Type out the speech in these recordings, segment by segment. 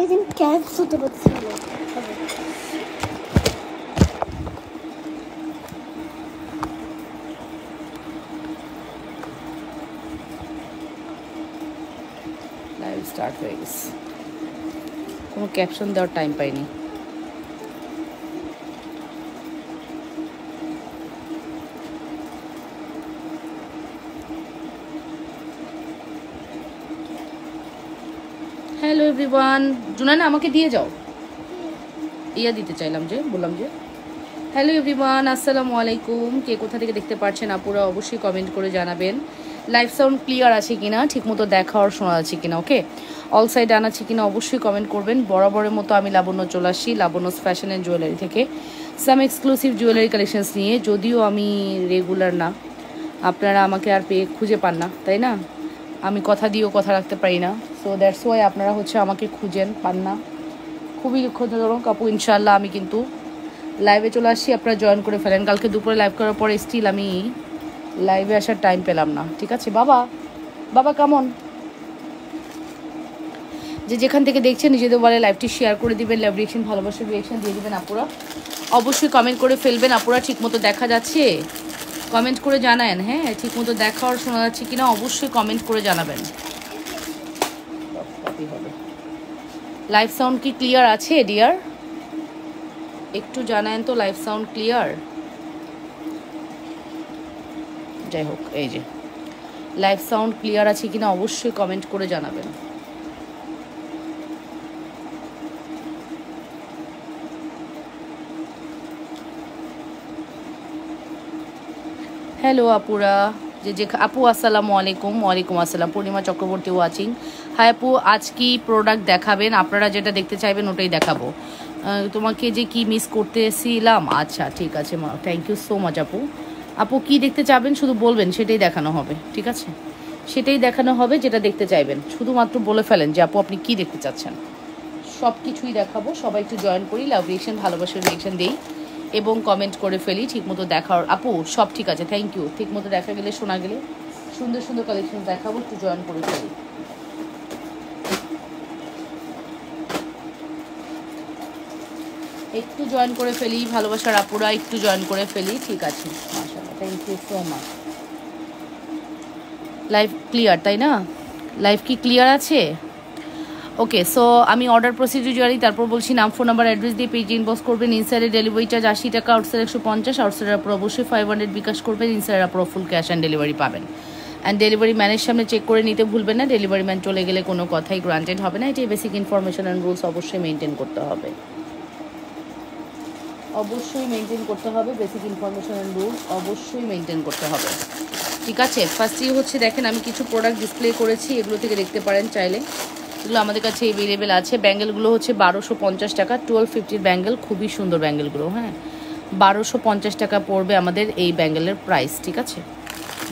Live start হয়ে গেছে, কোনো ক্যাপশন দেওয়ার টাইম পাইনি। হ্যালো এভরিওয়ান, জুনানা আমাকে দিয়ে যাও, ইয়া দিতে চাইলাম যে বললাম যে হ্যালো এভরিওয়ান, আসসালামু আলাইকুম। কে কোথা থেকে দেখতে পাচ্ছেন আপুরা অবশ্যই কমেন্ট করে জানাবেন। লাইভ সাউন্ড ক্লিয়ার আছে কিনা, ঠিকমতো দেখা আর শোনা যাচ্ছে কিনা, ওকে অল সাইড আন আছে কিনা অবশ্যই কমেন্ট করবেন। বরাবরের মতো আমি লাবণ্য চলে আসি লাবণ্যস ফ্যাশন অ্যান্ড জুয়েলারি থেকে সাম এক্সক্লুসিভ জুয়েলারি কালেকশনস নিয়ে। যদিও আমি রেগুলার না, আপনারা আমাকে আর পেয়ে খুঁজে পান না, তাই না? আমি কথা দিয়েও কথা রাখতে পারি না, সো দ্যাটস ওয়াই আপনারা হচ্ছে আমাকে খুঁজেন পান না, খুবই দুঃখজনক আপু। ইনশাল্লাহ আমি কিন্তু লাইভে চলে আসছি, আপনারা জয়েন করে ফেলেন। কালকে দুপুরে লাইভ করার পরে স্টিল আমি লাইভে আসার টাইম পেলাম না, ঠিক আছে? বাবা বাবা কেমন, যে যেখান থেকে দেখছেন নিজেদের বলে লাইভটি শেয়ার করে দিবেন, লাইভ রিয়েকশন ভালোবাসার রিয়েকশন দিয়ে দিবেন আপুরা। অবশ্যই কমেন্ট করে ফেলবেন আপুরা, ঠিকমতো দেখা যাচ্ছে কমেন্ট করে জানান। হ্যাঁ, ঠিকমতো দেখা আর শোনা যাচ্ছে কিনা অবশ্যই কমেন্ট করে জানাবেন। লাইভ সাউন্ড কি ক্লিয়ার আছে ডিয়ার? একটু জানান তো লাইভ সাউন্ড ক্লিয়ার। যাই হোক, এই যে লাইভ সাউন্ড ক্লিয়ার আছে কিনা অবশ্যই কমেন্ট করে জানাবেন। হ্যালো আপুরা, যে আপু আসসালামু আলাইকুম। ওয়ালাইকুম আসসালাম। পূর্ণিমা চক্রবর্তী ওয়াচিং। হাই আপু, আজ কি প্রোডাক্ট দেখাবেন? আপনারা যেটা দেখতে চাইবেন ওটাই দেখাবো। তোমাকে যে কি মিস করতেছিলাম, আচ্ছা ঠিক আছে মা, থ্যাংক ইউ সো মাচ আপু। আপু কি দেখতে চাবেন শুধু বলবেন, সেটাই দেখানো হবে, ঠিক আছে? সেটাই দেখানো হবে যেটা দেখতে চাইবেন, শুধুমাত্র বলে ফেলেন যে আপু আপনি কি দেখতে চাচ্ছেন, সব কিছুই দেখাবো। সবাই একটু জয়েন করি, লাভ রিয়েকশন ভালোবাসার রিয়েকশন দিই এবং কমেন্ট করে ফেলি। ঠিকমতো দেখার আপু সব ঠিক আছে, থ্যাংক ইউ। ঠিকমতো দেখা গেলে শোনা গেলে সুন্দর সুন্দর কালেকশন দেখাবো, একটু জয়েন করে ফেলি। একটু জয়েন করে ফেলি ভালোবাসার আপুরা, একটু জয়েন করে ফেলি, ঠিক আছে? মাশাআল্লাহ, thank you so much. Live clear তাই না? লাইভ কি ক্লিয়ার আছে? ওকে, সো আমি অর্ডার প্রসিডিউর জানি, তারপর বলছি নাম, ফোন নাম্বার, অ্যাড্রেস দিয়ে পেজে ইনবক্স করবেন। ইনসাইডে ডেলিভারি চার্জ 80 টাকা, আউটসাইড 150, আউটসাইডের আপনার অবশ্যই 500 বিকাশ করবেন, ইনসাইডের আপনার ফুল ক্যাশ অ্যান্ড ডেলিভারি পাবেন। অ্যান্ড ডেলিভারি ম্যানের সামনে চেক করে নিতে ভুলবেন না, ডেলিভারি ম্যান চলে গেলে কোনো কথাই গ্রান্টেড হবে না। এটাই বেসিক ইনফরমেশন অ্যান্ড রুলস অবশ্যই মেনটেন করতে হবে, অবশ্যই মেনটেন করতে হবে। বেসিক ইনফরমেশন অ্যান্ড রুলস অবশ্যই মেনটেন করতে হবে, ঠিক আছে? ফার্স্টই হচ্ছে দেখেন আমি কিছু প্রোডাক্ট ডিসপ্লে করেছি, এগুলো থেকে দেখতে পারেন চাইলে, এগুলো আমাদের কাছে অ্যাভেলেবেল আছে। ব্যাঙ্গেলগুলো হচ্ছে 1250 টাকা, 1250 ব্যাঙ্গেল, খুবই সুন্দর ব্যাঙ্গেলগুলো। হ্যাঁ, 1250 টাকা পড়বে আমাদের এই ব্যাঙ্গেলের প্রাইস, ঠিক আছে?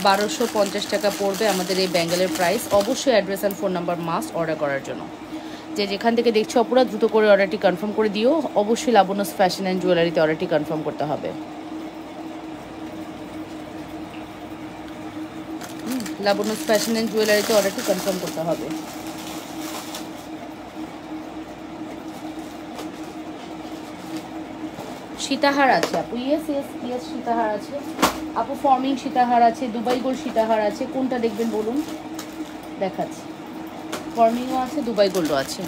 1250 টাকা পড়বে আমাদের এই ব্যাঙ্গেলের প্রাইস। অবশ্যই address and phone number must order করার জন্য। যে যেখান থেকে দেখছো অপুরা দ্রুত করে অর্ডারটি কনফার্ম করে দিও। অবশ্যই লাবণ্যস ফ্যাশন অ্যান্ড জুয়েলারিতে অর্ডারটি কনফার্ম করতে হবে। লাবণ্যস ফ্যাশন অ্যান্ড জুয়েলারিতে অর্ডারটি কনফার্ম করতে হবে। সীতাহার আছে আপু, ইয়েস ইয়েস ইয়েস, সীতাহার আছে আপু, ফর্মিং সীতাহার আছে, দুবাই গোল্ড সীতাহার আছে। কোনটা দেখবেন বলুন, দেখাচ্ছি। ফর্মিংও আছে, দুবাই গোল্ডও আছে।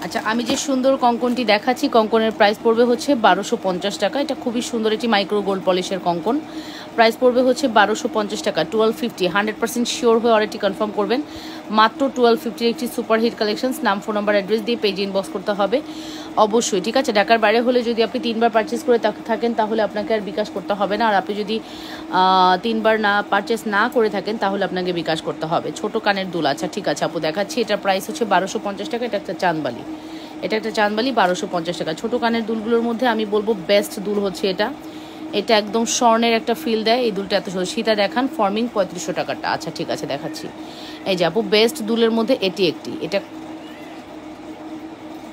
আচ্ছা, আমি যে সুন্দর কঙ্কনটি দেখাচ্ছি, কঙ্কনের প্রাইস পড়বে হচ্ছে 1250 টাকা। এটা খুবই সুন্দর একটি মাইক্রো গোল্ড পলিশের কঙ্কন, প্রাইস পড়বে হচ্ছে 1250 টাকা। 1250 100% শিওর হয়ে অর্ডারটি কনফার্ম করবেন। মাত্র 1250 একটি সুপারহিট কালেকশনস। নাম, ফোন নাম্বার, অ্যাড্রেস দিয়ে পেজে ইনবক্স করতে হবে অবশ্যই, ঠিক আছে? ঢাকার বাইরে হলে যদি আপনি 3বার পারচেস করে থাকেন তাহলে আপনাকে আর বিকাশ করতে হবে না। আর আপনি যদি 3বার না পারচেস না করে থাকেন তাহলে আপনাকে বিকাশ করতে হবে। ছোট কানের দুল, আচ্ছা ঠিক আছে আপু দেখাচ্ছি। এটার প্রাইস হচ্ছে 1250 টাকা। এটা একটা চাঁদবালি, এটা একটা চাঁদবালি 1250 টাকা। ছোট কানের দুলগুলোর মধ্যে আমি বলবো বেস্ট দুল হচ্ছে এটা। এটা একদম স্বর্ণের একটা ফিল দেয় এই দুলটা, এত সুন্দর। সীতা দেখান, ফর্মিং 3500 টাকাটা। আচ্ছা ঠিক আছে দেখাচ্ছি। এই যে আপু বেস্ট দুলের মধ্যে এটি একটি,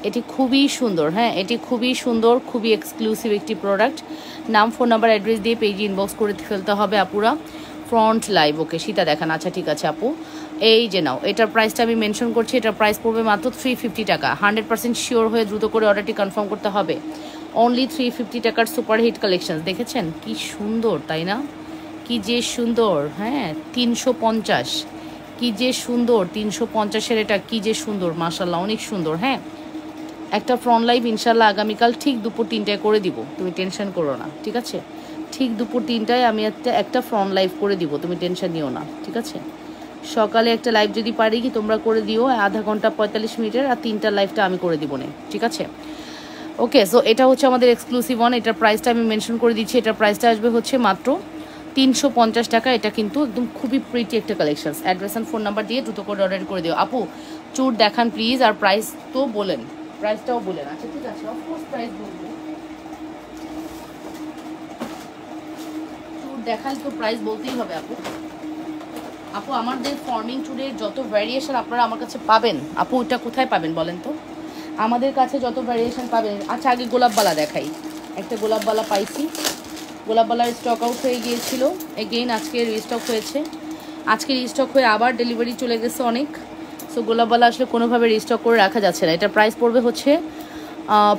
এটি খুবই সুন্দর। হ্যাঁ, এটি খুবই সুন্দর, খুবই এক্সক্লুসিভ একটি প্রোডাক্ট। নাম, ফোন নাম্বার, অ্যাড্রেস দিয়ে পেজে ইনবক্স করে ফেলতে হবে আপুরা। ফ্রন্ট লাইভ, ওকে সীতা দেখান। আচ্ছা ঠিক আছে আপু, এই যে নাও, এটার প্রাইসটা আমি মেনশন করছি, এটার প্রাইস পড়বে মাত্র 350 টাকা। 100% শিওর হয়ে দ্রুত করে অর্ডারটি কনফার্ম করতে হবে। অনলি 350 টাকার সুপার হিট কালেকশন। দেখেছেন কি সুন্দর, তাই না? কি যে সুন্দর। হ্যাঁ 350, কি যে সুন্দর। 350-এর এটা কি যে সুন্দর, মাশাল্লাহ অনেক সুন্দর। হ্যাঁ একটা ফ্রন্ট লাইভ ইনশাল্লাহ আগামীকাল ঠিক দুপুর 3টায় করে দিব, তুমি টেনশন করো না, ঠিক আছে? ঠিক দুপুর 3টায় আমি একটা ফ্রন্ট লাইভ করে দিব, তুমি টেনশন নিও না, ঠিক আছে? সকালে একটা লাইভ যদি পারি কি তোমরা করে দিও, আধা ঘন্টা 45 মিনিটের, আর 3টার লাইভটা আমি করে দিব না, ঠিক আছে? ওকে, সো এটা হচ্ছে আমাদের এক্সক্লুসিভ ওয়ান। এটার প্রাইসটা আমি মেনশন করে দিচ্ছি, এটার প্রাইসটা আসবে হচ্ছে মাত্র 350 টাকা। এটা কিন্তু একদম খুবই প্রিটি একটা collection. Address and phone number দিয়ে দ্রুত করে অর্ডার করে দিও। আপু চুর দেখান প্লিজ, আর প্রাইস তো বলেন, প্রাইসটাও বলেন। আচ্ছা ঠিক আছে, অফকোর্স প্রাইস বলবো। চুর দেখান তো প্রাইস বলতেই হবে আপু। আপু আমাদের ফর্মিং চুরের যত ভ্যারিয়েশন আপনারা আমার কাছে পাবেন, আপু ওটা কোথায় পাবেন বলেন তো? আমাদের কাছে যত ভ্যারিয়েশন পাবেন। আচ্ছা আগে গোলাপবালা দেখাই। একটা গোলাপবালা পাইছি, গোলাপবালার স্টক আউট হয়ে গিয়েছিল, এগেইন আজকে রিস্টক হয়েছে। আজকে রিস্টক হয়ে আবার ডেলিভারি চলে গেছে অনেক। সো গোলাপবালা আসলে কোনোভাবে রিস্টক করে রাখা যাচ্ছে না। এটা প্রাইস পড়বে হচ্ছে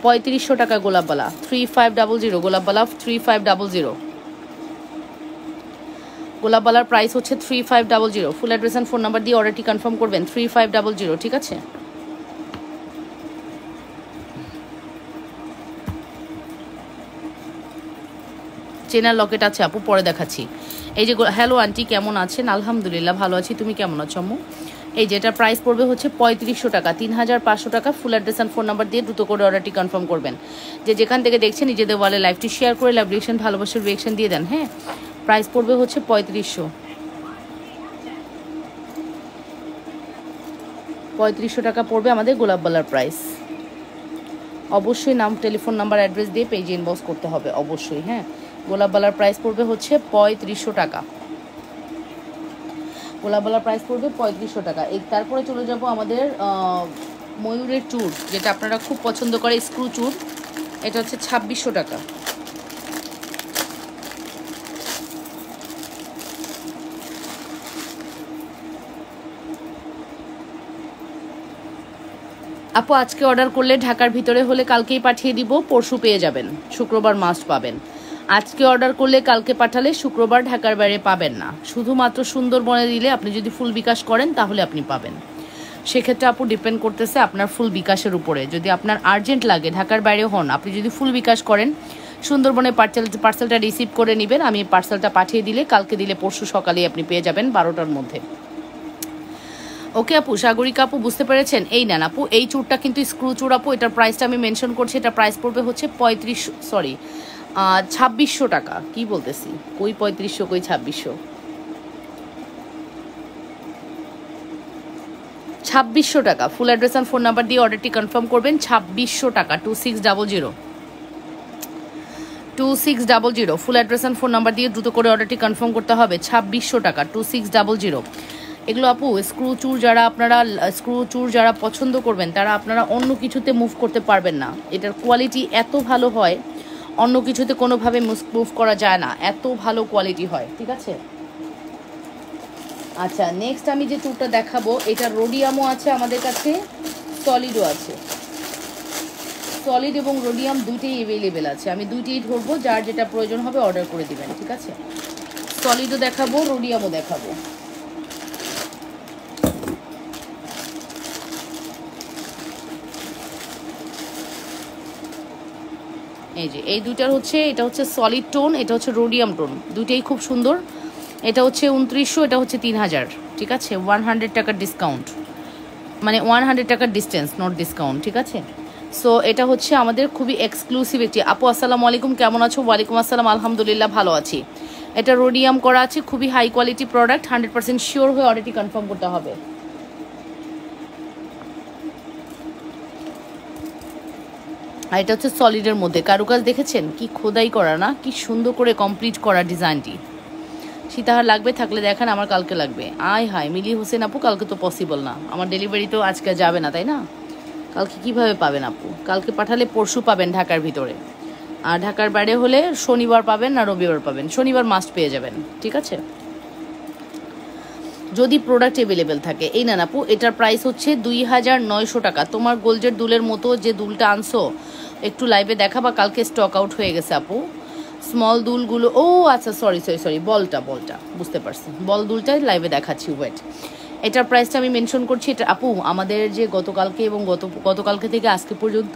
3500 টাকা গোলাপবালা। 3500 গোলাপবালা, 3500 গোলাপবালার প্রাইস হচ্ছে 3500। ফুল অ্যাড্রেস অ্যান্ড ফোন নাম্বার দিয়ে অর্ডারটি কনফার্ম করবেন। 3500, ঠিক আছে? চেনার লকেট আছে আপু, পরে দেখাচ্ছি। এই যে হ্যালো আন্টি, কেমন আছেন? আলহামদুলিল্লাহ ভালো আছি, তুমি কেমন আছো আম্মু? এই যে এটার প্রাইস পড়বে হচ্ছে 3500 টাকা, 3500 টাকা। Full address and phone number দিয়ে দ্রুত করে অর্ডারটি কনফার্ম করবেন। যে যেখান থেকে দেখছেন নিজেদের ওয়ালে লাইভটি শেয়ার করে লাইভ রিয়েকশন, ভালোবাসার রিয়েকশন দিয়ে দেন। হ্যাঁ প্রাইস পড়বে হচ্ছে 3500 টাকা পড়বে আমাদের গোলাপবালার প্রাইস। অবশ্যই নাম, টেলিফোন নাম্বার, অ্যাড্রেস দিয়ে পেজে ইনবক্স করতে হবে অবশ্যই। হ্যাঁ গোলাপবালার প্রাইস পড়বে হচ্ছে 3500 টাকা। গোলাপবালার প্রাইস পড়বে 3500 টাকা। তারপরে চলে যাব আমাদের ময়ূরের চুর, যেটা আপনারা খুব পছন্দ করে, স্ক্রু চুর। এটা হচ্ছে 2600 টাকা। আপু আজকে অর্ডার করলে ঢাকার ভিতরে হলে কালকেই পাঠিয়ে দিব, পরশু পেয়ে যাবেন, শুক্রবার মাস্ট পাবেন। আজকে অর্ডার করলে কালকে পাঠালে শুক্রবার ঢাকার বাইরে পাবেন না। শুধুমাত্র সুন্দরবনে দিলে আপনি যদি ফুল বিকাশ করেন তাহলে আপনি পাবেন। সেক্ষেত্রে আপু ডিপেন্ড করতেছে আপনার ফুল বিকাশের উপরে। যদি আপনার আর্জেন্ট লাগে, ঢাকার বাইরে হন, আপনি যদি ফুল বিকাশ করেন, সুন্দরবনে পার্সেলটা রিসিভ করে নেবেন। আমি পার্সেলটা পাঠিয়ে দিলে কালকে দিলে পরশু সকালেই আপনি পেয়ে যাবেন 12টার মধ্যে। ওকে আপু, সাগরিকা আপু বুঝতে পেরেছেন? এই নেন আপু, এই চুরটা কিন্তু স্ক্রু চুর আপু। এটার প্রাইসটা আমি মেনশন করছি, এটার প্রাইস পড়বে হচ্ছে 2600 টাকা। কি বলতেছি, কই 3500 কই 2600, 2600 টাকা। Full address and phone number দিয়ে অর্ডারটি কনফার্ম করবেন। 2600 টাকা, 2600 ফুল অ্যাড্রেস অ্যান্ড ফোন নাম্বার দিয়ে দ্রুত করে অর্ডারটি কনফার্ম করতে হবে। 2600 টাকা, 2600। এগুলো আপু স্ক্রু চুর যারা পছন্দ করবেন তারা আপনারা অন্য কিছুতে মুভ করতে পারবেন না। এটার কোয়ালিটি এত ভালো হয়, অন্য কিছুতে কোনোভাবে মুভ করা যায় না, এত ভালো কোয়ালিটি হয়, ঠিক আছে? আচ্ছা নেক্সট আমি যে চুরটা দেখাবো, এটা রোডিয়ামও আছে আমাদের কাছে, সলিডও আছে। সলিড এবং রোডিয়াম দুইটাই অ্যাভেলেবেল আছে। আমি দুইটাই ধরবো, যার যেটা প্রয়োজন হবে অর্ডার করে দিবেন, ঠিক আছে? সলিডও দেখাবো, রোডিয়ামও দেখাবো। এই যে এই দুইটার হচ্ছে, এটা হচ্ছে সলিড টোন, এটা হচ্ছে রোডিয়াম টোন, দুইটাই খুব সুন্দর। এটা হচ্ছে 2900, এটা হচ্ছে 3000, ঠিক আছে? 100 টাকার ডিসকাউন্ট, মানে 100 টাকার ডিস্টেন্স, নট ডিসকাউন্ট, ঠিক আছে? সো এটা হচ্ছে আমাদের খুবই এক্সক্লুসিভ একটি। আপু আসসালামু আলাইকুম, কেমন আছো? ওয়ালাইকুম আসসালাম, আলহামদুলিল্লাহ ভালো আছি। এটা রোডিয়াম করা আছে, খুবই হাই কোয়ালিটি প্রোডাক্ট। 100% শিওর হয়ে অর্ডারটি কনফার্ম করতে হবে। আর এটা হচ্ছে সলিডের মধ্যে, কারুকাজ দেখেছেন কি খোদাই করা না, কি সুন্দর করে কমপ্লিট করা ডিজাইনটি। সীতাহার লাগবে থাকলে দেখান, আমার কালকে লাগবে। আয় হায় মিলি হোসেন আপু, কালকে তো পসিবল না, আমার ডেলিভারি তো আজকে যাবে না, তাই না? কালকে কিভাবে পাবেন আপু? কালকে পাঠালে পরশু পাবেন ঢাকার ভিতরে, আর ঢাকার বাইরে হলে শনিবার পাবেন না রবিবার পাবেন। শনিবার মাস্ট পেয়ে যাবেন, ঠিক আছে? যদি প্রোডাক্ট অ্যাভেলেবেল থাকে। এই নেন আপু, এটার প্রাইস হচ্ছে 2900 টাকা। তোমার গোল্ডের দুলের মতো যে দুলটা আনছো একটু লাইভে দেখা, বা কালকে স্টক আউট হয়ে গেছে আপু স্মল দুলগুলো। ও আচ্ছা, সরি, বলটা বুঝতে পারছি, বল দুলটাই লাইভে দেখাচ্ছি, ওয়েট। এটার প্রাইসটা আমি মেনশন করছি। এটা আপু আমাদের যে গতকালকে এবং গতকালকে থেকে আজকে পর্যন্ত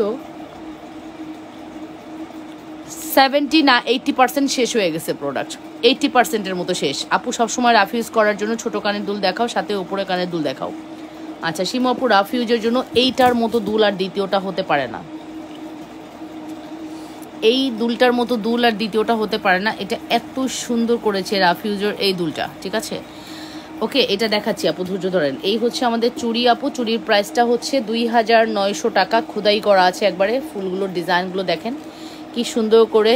80% শেষ হয়ে গেছে প্রোডাক্ট, 80%-এর মতো শেষ। আপু সবসময় রাফ ইউজ করার জন্য ছোট কানের দুল দেখাও, সাথে উপরে কানের দুল দেখাও। আচ্ছা সীমা আপু, রাফ ইউজের জন্য এইটার মতো দুল আর দ্বিতীয়টা হতে পারে না, এই দুলটার মতো দুল আর দ্বিতীয়টা হতে পারে না। এটা এত সুন্দর করেছে রাফ ইউজের এই দুলটা, ঠিক আছে। ওকে, এটা দেখাচ্ছি আপু, ধৈর্য ধরেন। এই হচ্ছে আমাদের চুড়ি আপু, চুড়ির প্রাইসটা হচ্ছে 2900 টাকা। খোদাই করা আছে একবারে, ফুলগুলোর ডিজাইনগুলো দেখেন কি সুন্দর করে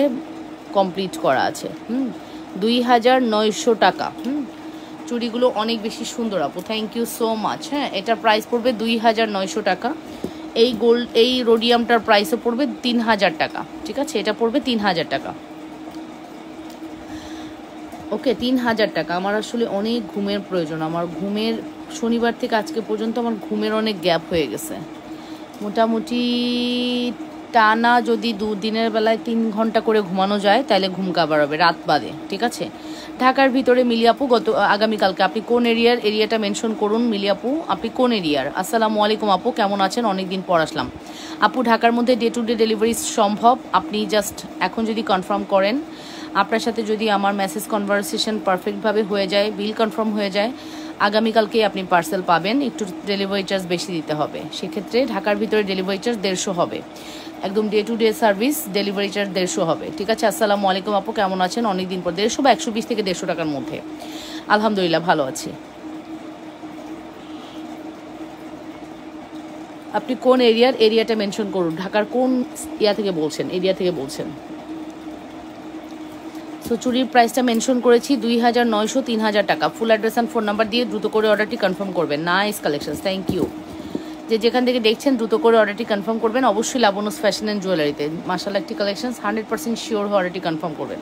কমপ্লিট করা আছে। 2900 টাকা। চুড়িগুলো অনেক বেশি সুন্দর আপু, থ্যাংক ইউ সো মাচ। হ্যাঁ, এটার প্রাইস পড়বে 2900 টাকা। এই রোডিয়ামটার প্রাইসও পড়বে 3000 টাকা, ঠিক আছে। এটা পড়বে 3000 টাকা। ওকে, 3000 টাকা। আমার আসলে অনেক ঘুমের প্রয়োজন, আমার ঘুমের শনিবার থেকে আজকে পর্যন্ত আমার ঘুমের অনেক গ্যাপ হয়ে গেছে। মোটামুটি টানা যদি দিনের বেলায় 3 ঘন্টা করে ঘুমানো যায় তাহলে ঘুম কাবার হবে, রাত বাদে, ঠিক আছে। ঢাকার ভিতরে মিলি আপু আগামীকালকে আপনি কোন এরিয়াটা মেনশন করুন। মিলি আপু আপনি কোন এরিয়ার? আসসালামু আলাইকুম আপু, কেমন আছেন? অনেকদিন পর আসলাম আপু। ঢাকার মধ্যে ডে টু ডে ডেলিভারি সম্ভব? আপনি জাস্ট এখন যদি কনফার্ম করেন, আপনার সাথে যদি আমার মেসেজ কনভারসেশন পারফেক্টভাবে হয়ে যায়, বিল কনফার্ম হয়ে যায়, আগামীকালকেই আপনি পার্সেল পাবেন। একটু ডেলিভারি চার্জ বেশি দিতে হবে, সেক্ষেত্রে ঢাকার ভিতরে ডেলিভারি চার্জ 150 হবে। একদম day to day service, delivery charge 150 হবে, ঠিক আছে। আসসালামু আলাইকুম আপু, কেমন আছেন? অনেকদিন পর। 150 বা 120 থেকে 150 টাকার মধ্যে। আলহামদুলিল্লাহ ভালো আছি। আপনি কোন এরিয়াটা মেনশন করুন। ঢাকার কোন থেকে বলছেন, এরিয়া থেকে বলছেন? সো চুরির প্রাইসটা মেনশন করেছি 2900, 3000 টাকা। Full address and phone number দিয়ে দ্রুত করে অর্ডারটি কনফার্ম করবেন। Nice collection, thank you. যেখান থেকে দেখছেন দ্রুত করে অর্ডারটি কনফার্ম করবেন, অবশ্যই লাবনুস ফ্যাশন অ্যান্ড জুয়েলারিতে। মাশাআল্লাহ একটি কালেকশন, 100% শিওর হয়ে অর্ডারটি কনফার্ম করবেন।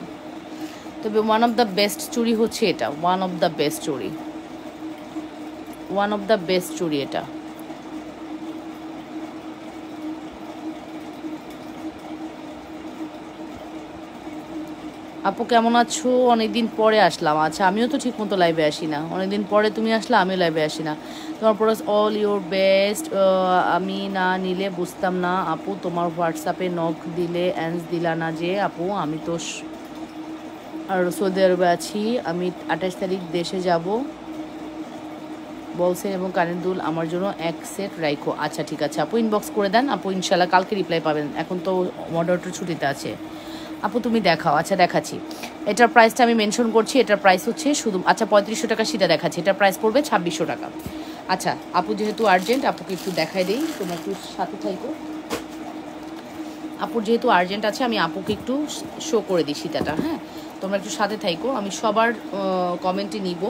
তবে ওয়ান অফ দ্য বেস্ট চুড়ি হচ্ছে এটা, ওয়ান অফ দ্য বেস্ট চুড়ি এটা। আপু কেমন আছো? অনেকদিন পরে আসলাম। আচ্ছা, আমিও তো ঠিক মতো লাইভে আসি না, অনেকদিন পরে তুমি আসলে, আমিও লাইভে আসি না। তোমার প্রোডাক্ট অল ইউর বেস্ট। আমি না নিলে বুঝতাম না আপু, তোমার হোয়াটসঅ্যাপে নক দিলে অ্যান্স দিলা না যে আপু। আমি তো আর সৌদি আরবে আছি, আমি 28 তারিখ দেশে যাব বলছেন, এবং কানের দুল আমার জন্য 1 সেট রাইখো। আচ্ছা ঠিক আছে আপু, ইনবক্স করে দেন আপু, ইনশাল্লাহ কালকে রিপ্লাই পাবেন। এখন তো মডারেটর ছুটিতে আছে আপু, তুমি দেখাও। আচ্ছা দেখাচ্ছি, এটার প্রাইসটা আমি মেনশন করছি। এটার প্রাইস হচ্ছে শুধু, আচ্ছা 3500 টাকা সেটা দেখাচ্ছি। এটার প্রাইস পড়বে 2600 টাকা। আচ্ছা আপু যেহেতু আর্জেন্ট, আপুকে একটু দেখাই দিই, তোমরা একটু সাথে থাইকো। আপুর যেহেতু আর্জেন্ট আছে, আমি আপুকে একটু শো করে দিই সীতাটা। হ্যাঁ, তোমরা একটু সাথে থাইকো, আমি সবার কমেন্টে নিব,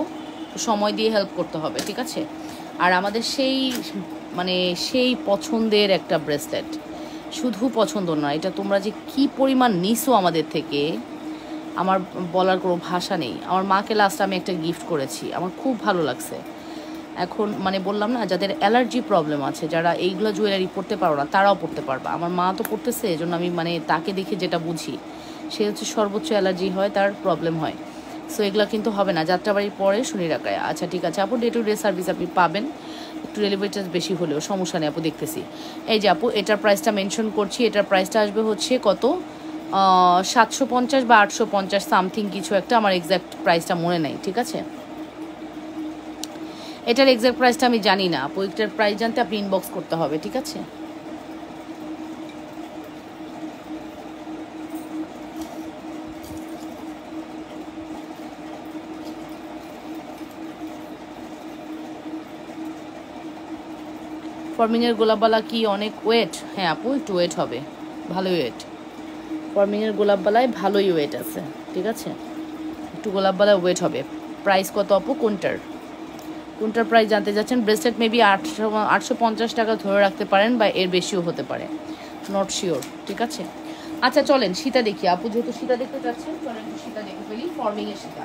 সময় দিয়ে হেল্প করতে হবে, ঠিক আছে। আর আমাদের সেই পছন্দের একটা ব্রেসলেট, শুধু পছন্দ না, এটা তোমরা যে কি পরিমাণ নিছো আমাদের থেকে, আমার বলার কোনো ভাষা নেই। আমার মাকে লাস্ট আমি একটা গিফট করেছি, আমার খুব ভালো লাগছে। এখন বললাম না, যাদের অ্যালার্জি প্রবলেম আছে, যারা এইগুলো জুয়েলারি পরতে পারো না, তারাও পরতে পারবা। আমার মা তো পরতেছে, এজন্য আমি তাকে দেখে যেটা বুঝি, সে হচ্ছে সর্বোচ্চ অ্যালার্জি হয়, তার প্রবলেম হয়। সো এগুলো কিন্তু হবে না যাত্রাবাড়ির পরে শনি রাখায়। আচ্ছা ঠিক আছে আপু, ডে টু ডে সার্ভিস আপনি পাবেন, একটু ডেলিভারি চার্জ বেশি হলেও সমস্যা নেই আপু, দেখতেছি। এই যে আপু, এটার প্রাইসটা মেনশন করছি। এটার প্রাইসটা আসবে হচ্ছে কত, 750 বা 850 সামথিং কিছু একটা, আমার এক্স্যাক্ট প্রাইসটা মনে নেই, ঠিক আছে। এটার এক্স্যাক্ট প্রাইসটা আমি জানি না আপু, এটার প্রাইস জানতে আপনি ইনবক্স করতে হবে, ঠিক আছে। ফর্মিংয়ের গোলাপবালা কি অনেক ওয়েট? হ্যাঁ আপু, একটু ওয়েট হবে, ভালোই ওয়েট। ফর্মিংয়ের গোলাপবালায় ভালোই ওয়েট আছে, ঠিক আছে, একটু গোলাপবালায় ওয়েট হবে। প্রাইস কত আপু? কোনটার প্রাইস জানতে যাচ্ছেন? ব্রেসলেট মেবি 850 টাকা ধরে রাখতে পারেন, বা এর বেশিও হতে পারে, নট শিওর, ঠিক আছে। আচ্ছা চলেন সীতা দেখি আপু, যেহেতু সীতা দেখতে চাচ্ছেন, চলেন একটু সীতা দেখে ফেলি, ফর্মিংয়ের সীতা।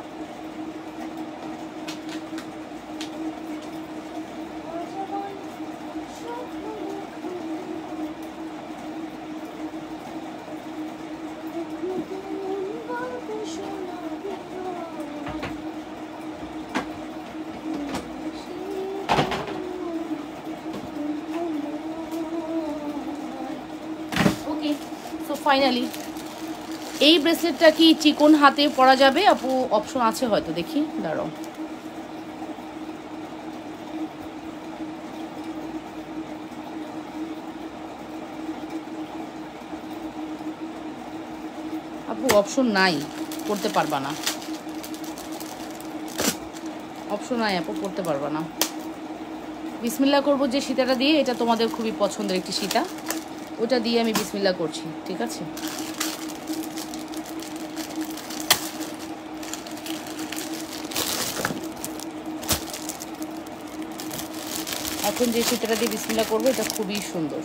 ফাইনালি এই ব্রেসলেটটা কি চিকন হাতে পরা যাবে আপু? অপশন আছে হয়তো, দেখি দাঁড়াও। আপু অপশন নাই, করতে পারবা না। অপশন নাই আপু, করতে পারবা না। বিসমিল্লাহ করবো যে সীতাটা দিয়ে, এটা তোমাদের খুবই পছন্দের একটি সীতা, ওটা দিয়ে আমি বিসমিল্লাহ করছি, ঠিক আছে? এখন যে সীতাটা দিয়ে বিসমিল্লাহ করবো এটা খুবই সুন্দর,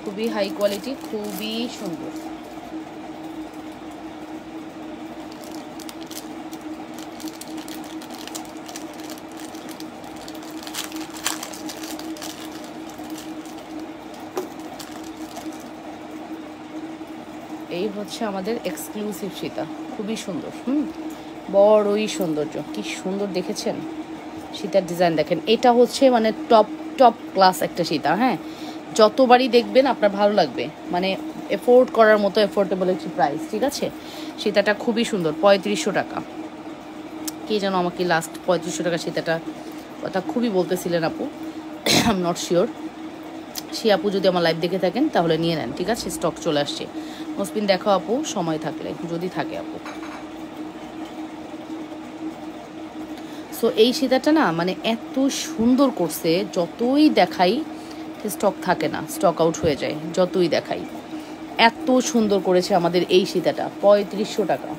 খুবই হাই কোয়ালিটি, খুবই সুন্দর। এই হচ্ছে আমাদের এক্সক্লুসিভ সীতা, খুবই সুন্দর। বড়ই সৌন্দর্য, কি সুন্দর দেখেছেন সীতার ডিজাইন দেখেন। এটা হচ্ছে মানে টপ টপ ক্লাস একটা সীতা। হ্যাঁ, যতবারই দেখবেন আপনার ভালো লাগবে, মানে এফোর্ড করার মতো এফোর্ডেবল একটি প্রাইস, ঠিক আছে? সীতাটা খুবই সুন্দর, 3500 টাকা। কে যেন আমাকে লাস্ট 3500 টাকা সীতাটা কথা খুবই বলতেছিলেন আপু, আই এম নট শিওর। সে আপু যদি আমার লাইভ দেখে থাকেন তাহলে নিয়ে নেন, ঠিক আছে? স্টক চলে আসছে। মসপিন দেখো আপু, সময় থাকলে, যদি থাকে আপু। সো এই সীতাটা না মানে এত সুন্দর করছে, যতই দেখাই স্টক থাকে না, স্টক আউট হয়ে যায় যতই দেখাই। এত সুন্দর করেছে আমাদের এই সীতাটা, 3500 টাকা,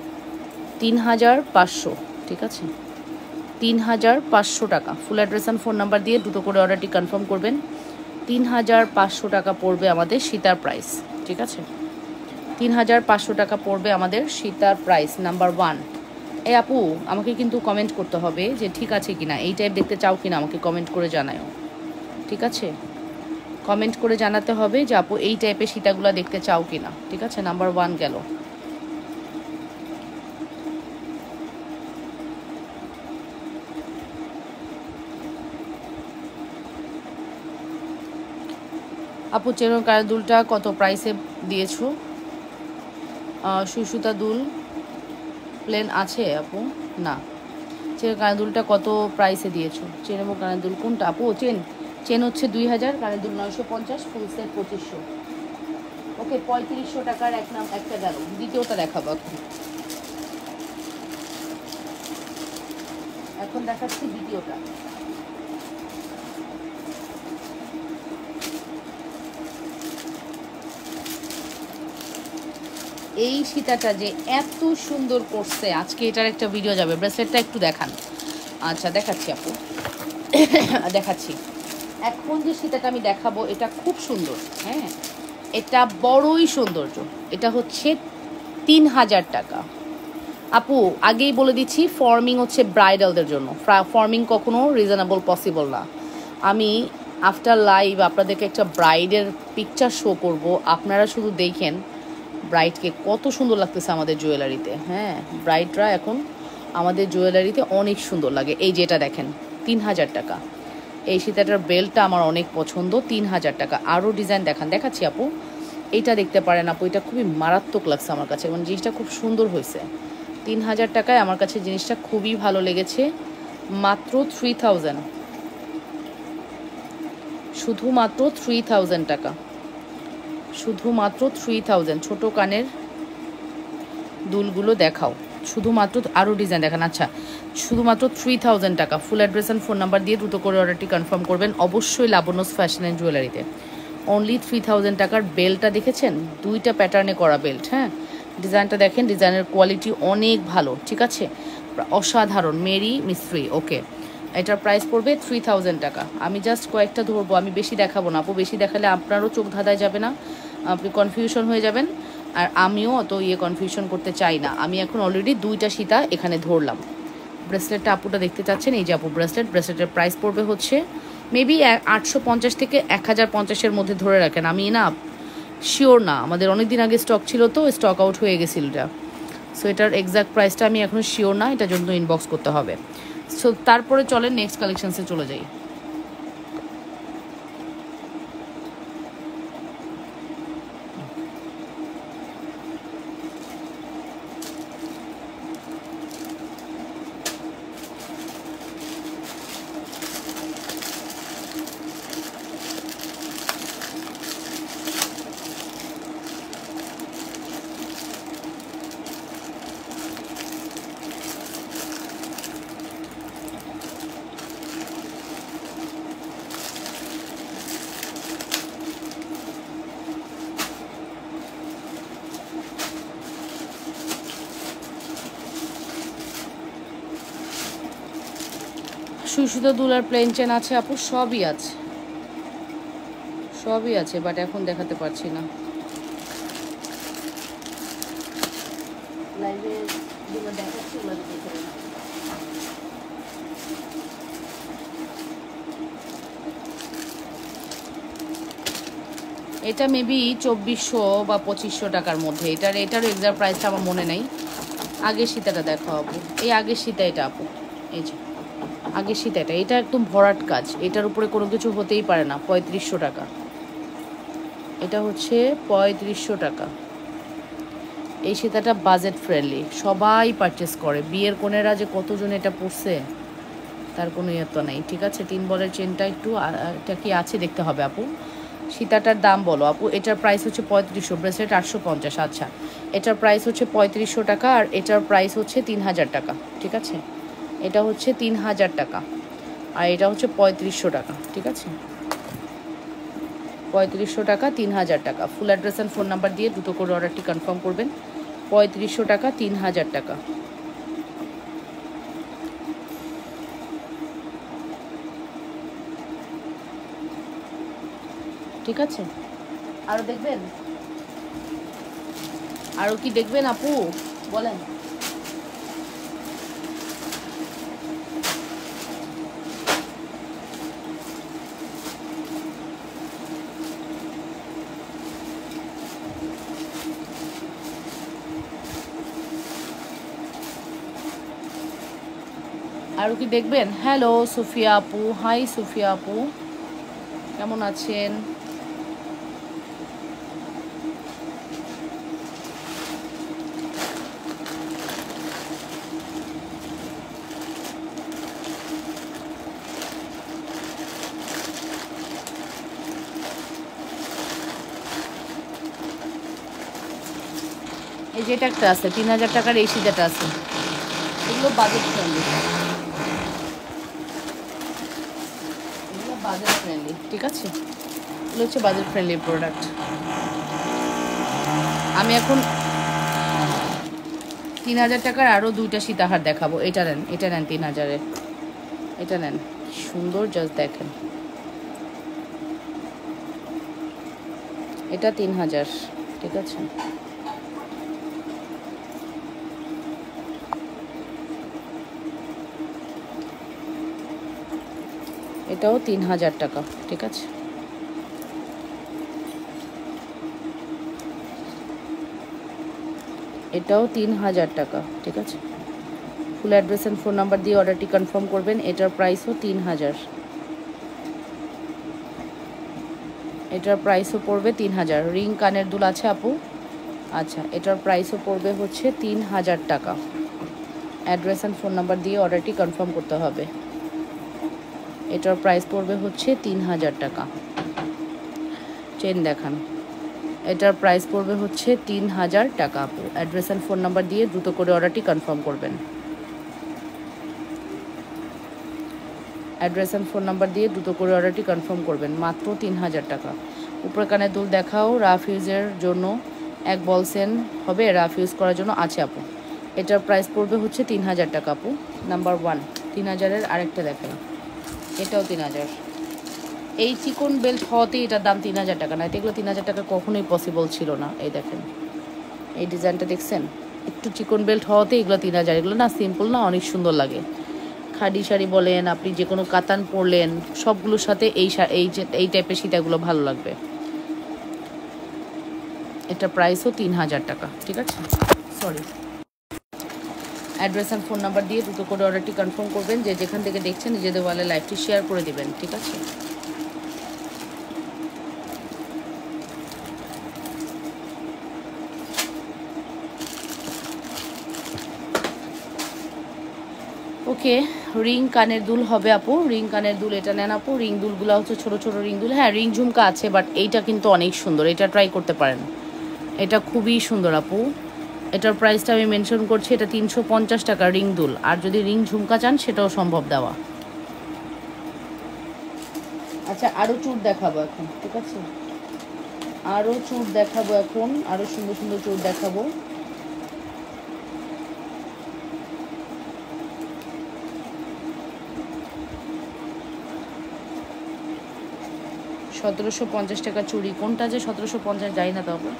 3500, ঠিক আছে? 3500 টাকা। Full address and phone number দিয়ে দুটো করে অর্ডারটি কনফার্ম করবেন। 3500 টাকা পড়বে আমাদের সীতার প্রাইস, ঠিক আছে? 3500 টাকা পড়বে আমাদের সীতার প্রাইস নাম্বার 1। এই আপু আমাকে কিন্তু কমেন্ট করতে হবে যে ঠিক আছে কিনা, এই টাইপ দেখতে চাও কিনা, আমাকে কমেন্ট করে জানাও, ঠিক আছে? কমেন্ট করে জানাতে হবে যে আপু এই টাইপের সীতাগুলো দেখতে চাও কিনা, ঠিক আছে? নাম্বার 1 গেল। আপু চেনো কানের দুলটা কত প্রাইসে দিয়েছো? সুতা দুল প্লেন আছে আপু? না। চেনো কানের দুলটা কত প্রাইসে দিয়েছো? চেনবো কানের দুল কোনটা আপু? চেন হচ্ছে 2000, কানের দুল 950, ফুল সেট 2500। ওকে, 3500 টাকার একটা গেল। দ্বিতীয়টা দেখাবো এখন দেখাচ্ছি দ্বিতীয়টা। এই সীতাটা যে এত সুন্দর করছে, আজকে এটার একটা ভিডিও যাবে। ব্রেসলেটটা একটু দেখান। আচ্ছা দেখাচ্ছি আপু, দেখাচ্ছি। এখন যে সীতাটা আমি দেখাবো এটা খুব সুন্দর। হ্যাঁ, এটা বড়ই সৌন্দর্য। এটা হচ্ছে 3000 টাকা। আপু আগেই বলে দিচ্ছি, ফর্মিং হচ্ছে ব্রাইডালদের জন্য, ফর্মিং কখনো রিজনেবল পসিবল না। আমি আফটার লাইভ আপনাদেরকে একটা ব্রাইডের পিকচার শো করব, আপনারা শুধু দেখেন ব্রাইডকে কত সুন্দর লাগতেছে আমাদের জুয়েলারিতে। হ্যাঁ, ব্রাইডরা এখন আমাদের জুয়েলারিতে অনেক সুন্দর লাগে। এই যেটা দেখেন, 3000 টাকা। এই সীতাটার বেল্টটা আমার অনেক পছন্দ, 3000 টাকা। আরও ডিজাইন দেখাচ্ছি আপু। এইটা দেখতে পারেন আপু, এটা খুবই মারাত্মক লাগছে আমার কাছে, এবং জিনিসটা খুব সুন্দর হয়েছে। 3000 টাকায় আমার কাছে জিনিসটা খুবই ভালো লেগেছে। মাত্র 3000, শুধুমাত্র 3000 টাকা, শুধুমাত্র 3000। ছোট কানের দুলগুলো দেখাও, শুধুমাত্র। আরও ডিজাইন দেখান। আচ্ছা, শুধুমাত্র 3000 টাকা। Full address and phone number দিয়ে দ্রুত করে অর্ডারটি কনফার্ম করবেন অবশ্যই লাবণ্যস ফ্যাশন অ্যান্ড জুয়েলারিতে। অনলি 3000 টাকার। বেল্টটা দেখেছেন, 2টা প্যাটার্নে করা বেল্ট। হ্যাঁ, ডিজাইনটা দেখেন, ডিজাইনের কোয়ালিটি অনেক ভালো, ঠিক আছে? অসাধারণ, মেরি মিস্ত্রি। ওকে, এটার প্রাইস পড়বে 3000 টাকা। আমি জাস্ট কয়েকটা ধরবো, আমি বেশি দেখাবো না আপু, বেশি দেখালে আপনারও চোখ ধাঁধায় যাবে না, আপনি কনফিউশন হয়ে যাবেন, আর আমিও অত কনফিউশন করতে চাই না। আমি এখন অলরেডি 2টা সীতা এখানে ধরলাম। ব্রেসলেটটা আপুটা দেখতে চাচ্ছেন, এই যে আপু ব্রেসলেটের প্রাইস পড়বে হচ্ছে মেবি 850 থেকে 1050-এর মধ্যে ধরে রাখেন। আমি না শিওর না, আমাদের অনেক দিন আগে স্টক ছিল তো, স্টক আউট হয়ে গেছিল এটা। সো এটার এক্সাক্ট প্রাইসটা আমি এখনও শিওর না, এটার জন্য ইনবক্স করতে হবে। সো তারপরে চলেন নেক্সট কালেকশনসে চলে যাই। সুই সুতো দুল আর প্লেন চেন আছে আপু, সবই আছে, সবই আছে, বাট এখন দেখাতে পারছি না। লাইভে যেগুলো দেখাচ্ছি ওগুলো দেখে নিন। এটা মেবি 2400 বা 2500 টাকার মধ্যে। এটারও এক্সাক্ট প্রাইসটা আমার মনে নেই। আগের সীতাটা দেখো আপু, এই আগের সীতা এটা আপু, এই যে আগের সীতাটা, এটা একদম ভরাট কাজ, এটার উপরে কোনো কিছু হতেই পারে না। 3500 টাকা, এটা হচ্ছে 3500 টাকা। এই সীতাটা বাজেট ফ্রেন্ডলি, সবাই পারচেস করে। বিয়ের কোণেরা যে কতজন এটা পরছে তার কোনো ইয়ে তো নেই। ঠিক আছে, 3 বলের চেনটা একটু এটা কি আছে দেখতে হবে আপু। সীতাটার দাম বলো আপু। এটার প্রাইস হচ্ছে 3500, ব্রেসলেট 850। আচ্ছা, এটার প্রাইস হচ্ছে 3500 টাকা, আর এটার প্রাইস হচ্ছে 3000 টাকা। ঠিক আছে, এটা হচ্ছে 3000 টাকা, আর এটা হচ্ছে 3500 টাকা। ঠিক আছে, 3500 টাকা, 3000 টাকা। Full address and phone number দিয়ে দুটো করে অর্ডারটি কনফার্ম করবেন। 3500 টাকা, 3000 টাকা। ঠিক আছে, আরও দেখবেন? আরও কি দেখবেন আপু বলেন? আরও কি দেখবেন? হ্যালো সুফিয়া আপু, হাই সুফিয়া আপু, কেমন আছেন? এই যে এটা একটা আছে 3000 টাকার, এই সীতাটা আছে, এগুলো বাজেট ফ্রেন্ডলি, এগুলো বাজেট ফ্রেন্ডলি। ঠিক আছে, এগুলো হচ্ছে বাজেট ফ্রেন্ডলি প্রোডাক্ট। আমি এখন 3000 টাকার আরও 2টা সীতাহার দেখাবো। এটা নেন, এটা নেন 3000-এর, এটা নেন, সুন্দর, জাস্ট দেখেন, এটা 3000। ঠিক আছে, এটাও 3000 টাকা। ঠিক আছে, এটাও 3000 টাকা। ঠিক আছে, ফুল অ্যাড্রেস অ্যান্ড ফোন নাম্বার দিয়ে অর্ডারটি কনফার্ম করবেন। এটার প্রাইসও 3000, এটার প্রাইসও পড়বে 3000। রিং কানের দুল আছে আপু। আচ্ছা, এটার প্রাইসও পড়বে হচ্ছে 3000 টাকা। অ্যাড্রেস অ্যান্ড ফোন নাম্বার দিয়ে অর্ডারটি কনফার্ম করতে হবে। এটার প্রাইস পড়বে হচ্ছে 3000 টাকা। চেন দেখান, এটার প্রাইস পড়বে হচ্ছে 3000 টাকা আপু। অ্যাড্রেস অ্যান্ড ফোন নাম্বার দিয়ে দ্রুত করে অর্ডারটি কনফার্ম করবেন। অ্যাড্রেস অ্যান্ড ফোন নাম্বার দিয়ে দ্রুত করে অর্ডারটি কনফার্ম করবেন, মাত্র 3000 টাকা। উপরে কানের দুল দেখাও, রাফ ইউজের জন্য এক বলসেন হবে, রাফ ইউজ করার জন্য আছে আপু। এটার প্রাইস পড়বে হচ্ছে 3000 টাকা আপু। নাম্বার 1 3000-এর আরেকটা দেখেন, এটাও 3000। এই চিকন বেল্ট হওয়াতেই এটার দাম 3000 টাকা, না এগুলো 3000 টাকা কখনোই পসিবল ছিল না। এই দেখেন, এই ডিজাইনটা দেখছেন, একটু চিকন বেল্ট হওয়াতে এগুলো 3000। এগুলো না সিম্পল না, অনেক সুন্দর লাগে। খাদি শাড়ি বলেন, আপনি যে কোনো কাতান পরলেন, সবগুলোর সাথে এই টাইপের সীতাগুলো ভালো লাগবে। এটা প্রাইসও 3000 টাকা। ঠিক আছে, sorry. Address and phone number দিয়ে দ্রুত করে অর্ডারটি কনফার্ম করবেন। যে যেখান থেকে দেখছেন নিজেদের ওয়ালে লাইভটি শেয়ার করে দিবেন। ঠিক আছে, ওকে। রিং কানের দুল হবে আপু, রিং কানের দুল এটা নেন আপু। রিং দুলগুলো হচ্ছে ছোটো ছোটো রিং দুল। হ্যাঁ, রিং ঝুমকা আছে, বাট এইটা কিন্তু অনেক সুন্দর, এটা ট্রাই করতে পারেন, এটা খুবই সুন্দর আপু। এটার প্রাইসটা আমি মেনশন করছি, এটা 350 টাকা রিং দুল। আর যদি রিং ঝুমকা চান সেটাও সম্ভব দেওয়া। আচ্ছা, আরও চুড় দেখাবো এখন। ঠিক আছে, আরও চুড় দেখাবো এখন, আরও সুন্দর সুন্দর চুড় দেখাবো। 1750 টাকা চুড়ি, কোনটা যে 1750 যাই না তবে।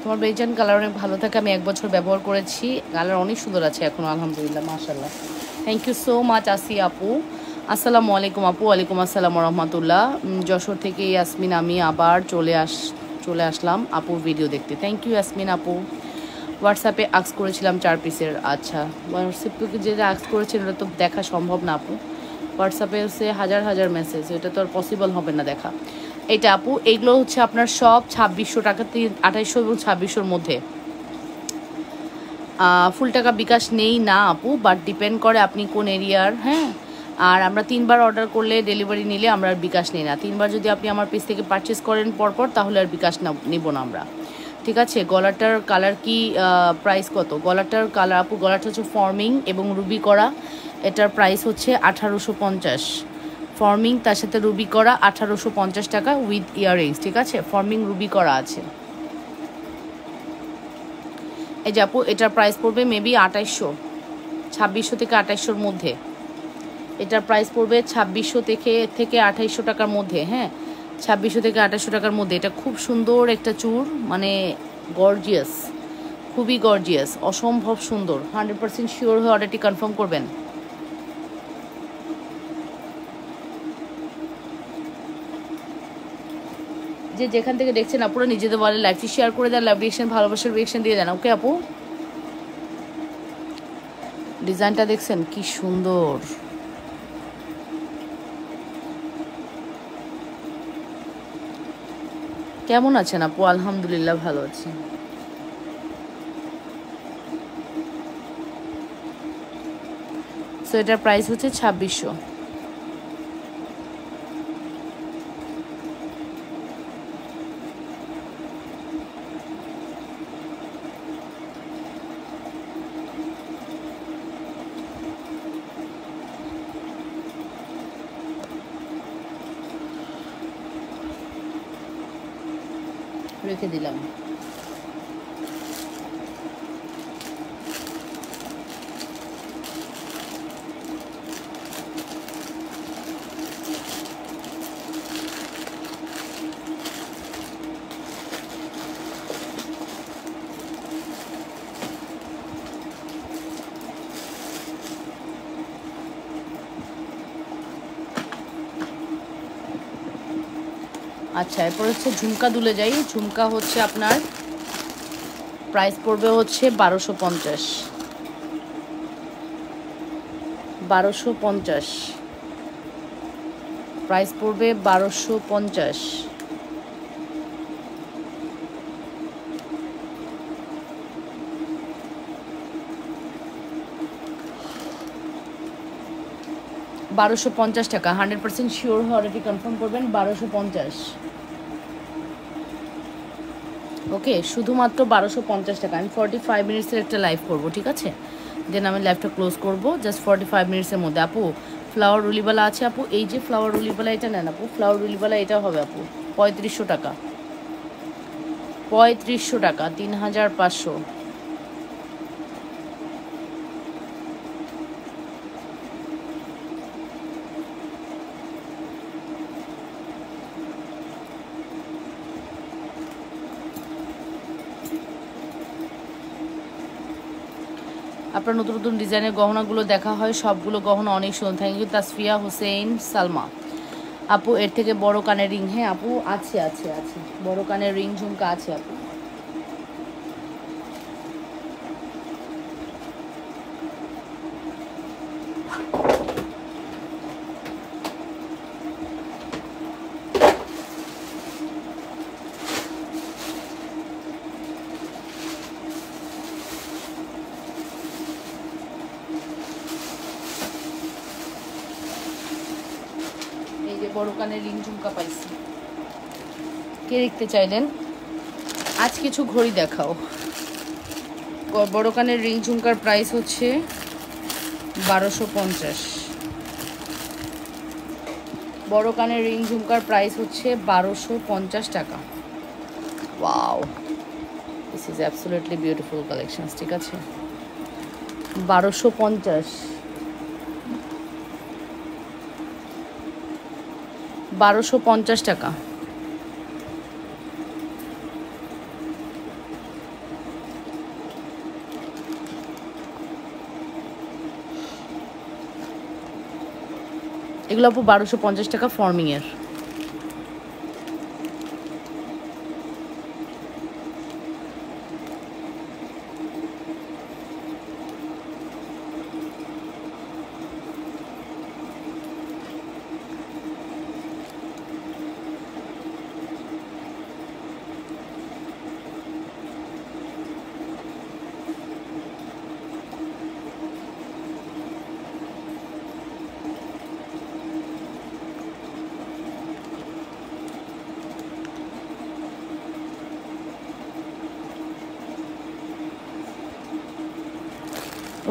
তোমার বেজান কালার অনেক ভালো থাকে, আমি 1 বছর ব্যবহার করেছি, কালার অনেক সুন্দর আছে এখন আলহামদুলিল্লাহ মাশাআল্লাহ। থ্যাংক ইউ সো মাচ আসিয়া আপু। আসসালামু আলাইকুম আপু। ওয়ালাইকুম আসসালাম রহমতুল্লাহ। যশোর থেকে ইয়াসমিন, আমি আবার চলে আসলাম আপুর ভিডিও দেখতে। থ্যাংক ইউ ইয়াসমিন আপু। হোয়াটসঅ্যাপে আক্স করেছিলাম 4 পিসের। আচ্ছা, হোয়াটসঅ্যাপে যেটা আক্স করেছেন ওটা তো দেখা সম্ভব না আপু, হোয়াটসঅ্যাপে হচ্ছে হাজার হাজার মেসেজ, এটা তো আর পসিবল হবে না দেখা। এটা আপু এইগুলো হচ্ছে আপনার সব 2600 টাকা, 2800 এবং 2600-র মধ্যে। ফুল টাকা বিকাশ নেই না আপু, বাট ডিপেন্ড করে আপনি কোন এরিয়ার। হ্যাঁ, আর আমরা 3বার অর্ডার করলে ডেলিভারি নিলে আমরা আর বিকাশ নিই না। 3বার যদি আপনি আমার পেজ থেকে পারচেস করেন পরপর, তাহলে আর বিকাশ নেব না আমরা, ঠিক আছে। গলাটার কালার কি, প্রাইস কত? গলাটার কালার আপু, গলাটা হচ্ছে ফর্মিং এবং রুবি করা, এটার প্রাইস হচ্ছে 1850। ফর্মিং তার সাথে রুবি করা 1850 টাকা উইথ ইয়াররিংস, ঠিক আছে। ফর্মিং রুবি করা আছে। এই যে আপু এটার প্রাইস পড়বে মেবি 2800, 2600 থেকে 2800-র মধ্যে। এটার প্রাইস পড়বে 2600 থেকে 2800 টাকার মধ্যে। হ্যাঁ, 2600 থেকে 2800 টাকার মধ্যে। এটা খুব সুন্দর একটা চূড়, মানে গর্জিয়াস, খুবই গর্জিয়াস, অসম্ভব সুন্দর। 100% শিওর হয়ে অর্ডারটি কনফার্ম করবেন। যে যেখান থেকে দেখছেন আপুরা নিজেদের বলে লাইভটি শেয়ার করে দেন, লাইভ রিয়েকশন, ভালোবাসার রিয়েকশন দিয়ে দেন। ওকে আপু, ডিজাইনটা দেখছেন কি সুন্দর। কেমন আছেন আপু? আলহামদুলিল্লাহ ভালো আছি। সো এটার প্রাইস হচ্ছে 2600। রেখে দিলাম। আচ্ছা, এরপর হচ্ছে ঝুমকা দুলে যাই। ঝুমকা হচ্ছে আপনার প্রাইস পড়বে হচ্ছে 1250। 1250 প্রাইস পড়বে 1250। টাকা। 100% শিওর হয়ে অর্ডারটি কনফার্ম করবেন। 1250। ওকে, শুধুমাত্র 1250 টাকা। আমি 45 মিনিটসের একটা লাইভ করবো, ঠিক আছে। দেন আমি লাইভটা ক্লোজ করবো জাস্ট 45 মিনিটসের মধ্যে। আপু ফ্লাওয়ার রুলিবালা আছে আপু, এই যে ফ্লাওয়ার রুলিবালা এটা নেন আপু, ফ্লাওয়ার রুলিবালা এটা হবে আপু 3500 টাকা। 3500 টাকা, 3500। আপনার নতুন নতুন ডিজাইনের গহনাগুলো দেখা হয়, সবগুলো গহনা অনেক সুন্দর। থ্যাংক ইউ তাসফিয়া হোসেন সালমা আপু। এর থেকে বড় কানের রিং, হ্যাঁ আপু আছে আছে আছে, বড় কানের রিং ঝুমকা আছে আপু। বড় কানের রিং ঝুমকা পাইছি। কে দেখতে চাইলেন? আজ কিছু ঘড়ি দেখাও। বড় কানের রিং ঝুমকার প্রাইস হচ্ছে 1250। বড় কানের রিং ঝুমকার প্রাইস হচ্ছে 1250 টাকা। Wow, this is absolutely beautiful collections. ঠিক আছে, 1250, 1250 টাকা। এগুলো আপু 1250 টাকা ফর্মিংয়ের।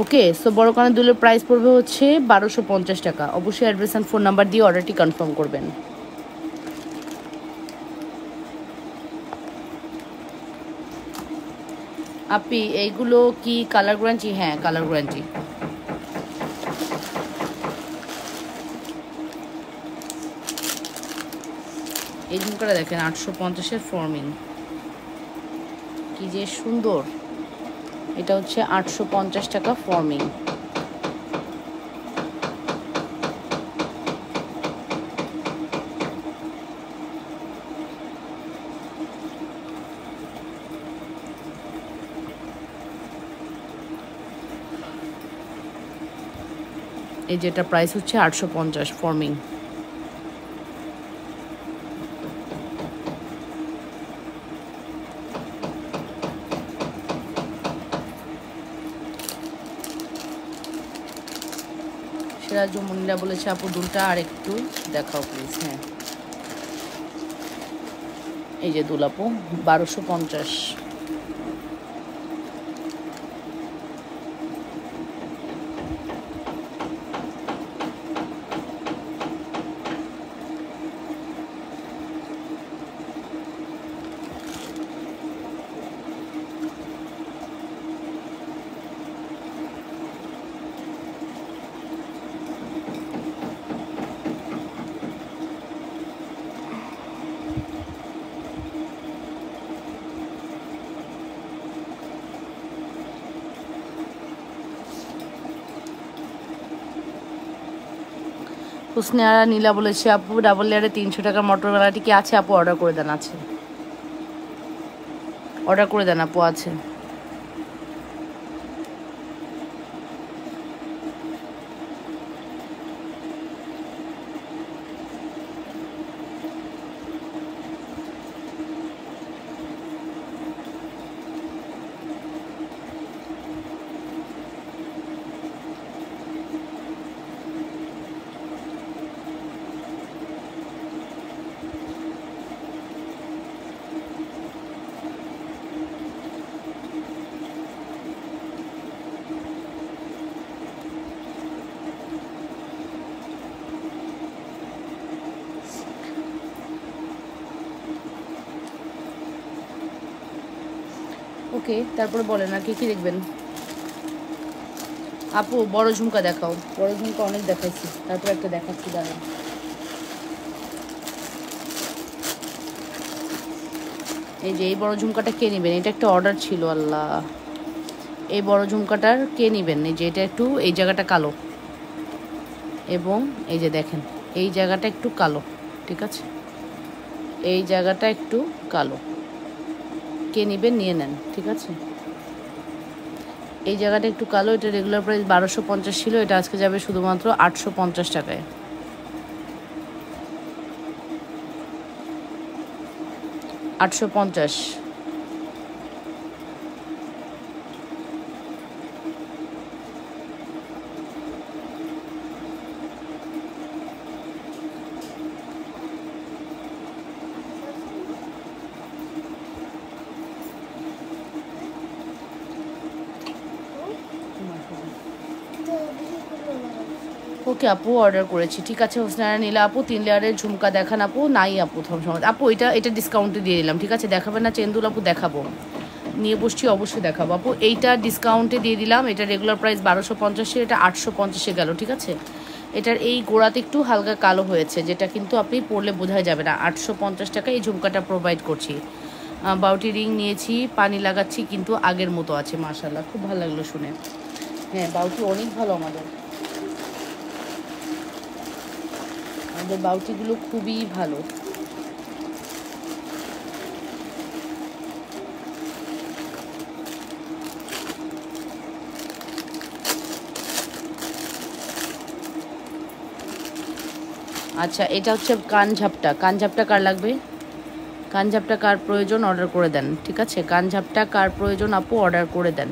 ওকে, সো বড় কানের দুলের প্রাইস পড়বে হচ্ছে 1250 টাকা। অবশ্যই অ্যাড্রেস অ্যান্ড ফোন নাম্বার দিয়ে অর্ডারটি কনফার্ম করবেন। আপনি এইগুলো কি কালার গ্যারান্টি? হ্যাঁ, কালার গ্যারান্টি। এই ঝুমকাটা দেখেন, 850-এর ফর্মিং, কি যে সুন্দর। এটা হচ্ছে 850 টাকা ফর্মিং। এই যেটা প্রাইস হচ্ছে 850 ফর্মিং। সিরাজুমনিরা বলেছে আপু দুলটা আর একটু দেখাও প্লিজ। হ্যাঁ, এই যে দুল আপু 1250। হুসনিয়ারা নীলা বলেছে আপু ডাবল লেয়ারে 300 টাকার মটর মেলাটি কি আছে? আপু অর্ডার করে দেন। আছে, অর্ডার করে দেন আপু, আছে। ওকে, তারপরে বলেন আর কি কি দেখবেন। আপু বড় ঝুমকা দেখাও। বড় ঝুমকা অনেক দেখাইছি, তারপর একটা দেখাচ্ছি, দাঁড়ান। এই যে এই বড় ঝুমকাটা কে নেবেন? এটা একটা অর্ডার ছিল। আল্লাহ, এই বড় ঝুমকাটার কে নেবেন? এই যে এটা একটু, এই জায়গাটা কালো, এবং এই যে দেখেন এই জায়গাটা একটু কালো। ঠিক আছে, এই জায়গাটা একটু কালো। কে নেবেন নিয়ে নেন। ঠিক আছে, এই জায়গাটা একটু কালো। এটা রেগুলার প্রাইস 1250 ছিল, এটা আজকে যাবে শুধুমাত্র 850 টাকায়। $850। ওকে আপু, অর্ডার করেছি। ঠিক আছে হোসনারা নীলা আপু, 3 লেয়ারের ঝুমকা দেখান আপু। নাই আপু সময় আপু, এটা ডিসকাউন্টে দিয়ে দিলাম। ঠিক আছে, দেখাবেন না চেন্দুল আপু? দেখাবো, নিয়ে বসছি, অবশ্যই দেখাবো আপু। এইটা ডিসকাউন্টে দিয়ে দিলাম। এটা রেগুলার প্রাইস 1250, এটা 850 গেল। ঠিক আছে, এটার এই গোড়াতে একটু হালকা কালো হয়েছে, যেটা কিন্তু আপনি পরলে বোঝা যাবে না। 850 টাকা এই ঝুমকাটা প্রোভাইড করছি। বাউটি রিং নিয়েছি, পানি লাগাচ্ছি, কিন্তু আগের মতো আছে মাশাআল্লাহ। খুব ভালো লাগলো শুনে। হ্যাঁ, বাউটি অনেক ভালো আমাদের বাউটিগুলো খুবই ভালো। আচ্ছা, এটা হচ্ছে কানঝাপটা। কানঝাপটা কার লাগবে? কানঝাপটা কার প্রয়োজন অর্ডার করে দেন। ঠিক আছে, কানঝাপটা কার প্রয়োজন আপু অর্ডার করে দেন।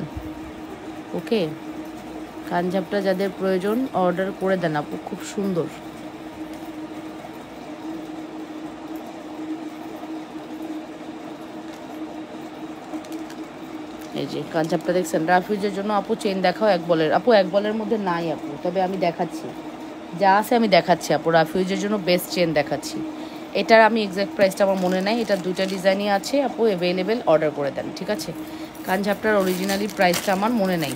ওকে, কানঝাপটা যাদের প্রয়োজন অর্ডার করে দেন আপু, খুব সুন্দর। এই যে কানঝাপটা দেখছেন। রাফিজের জন্য আপু চেন দেখাও এক বলের। আপু এক বলের মধ্যে নাই আপু, তবে আমি দেখাচ্ছি, যা আছে আমি দেখাচ্ছি আপু। রাফিজের জন্য বেস্ট চেন দেখাচ্ছি। এটার আমি এক্স্যাক্ট প্রাইসটা আমার মনে নাই। এটা 2টা ডিজাইনই আছে আপু, অ্যাভেলেবেল, অর্ডার করে দেন। ঠিক আছে, কানঝাপটার অরিজিনালি প্রাইসটা আমার মনে নাই।